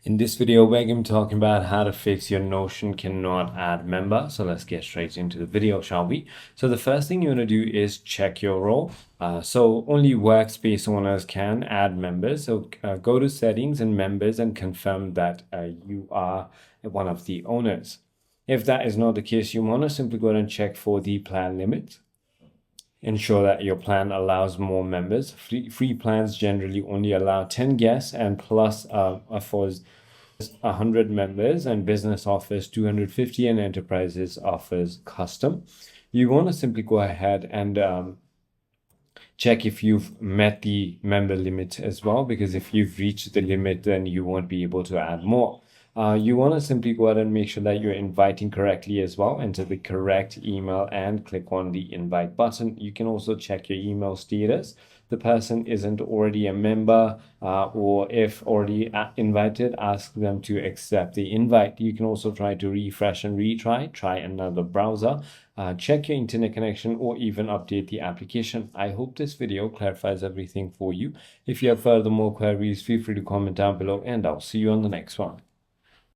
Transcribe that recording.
In this video, we're going to be talking about how to fix your Notion cannot add member. So let's get straight into the video, shall we? So the first thing you want to do is check your role. So only Workspace owners can add members. So go to settings and members and confirm that you are one of the owners. If that is not the case, you want to simply go ahead and check for the plan limit. Ensure that your plan allows more members. Free plans generally only allow 10 guests and plus offers 100 members, and business offers 250, and enterprises offers custom. You want to simply go ahead and check if you've met the member limit as well, because if you've reached the limit, then you won't be able to add more. You want to simply go ahead and make sure that you're inviting correctly as well. Enter the correct email and click on the invite button. You can also check your email status. The person isn't already a member, or if already invited, ask them to accept the invite. You can also try to refresh and retry, try another browser, check your internet connection, or even update the application. I hope this video clarifies everything for you. If you have further more queries, feel free to comment down below, and I'll see you on the next one.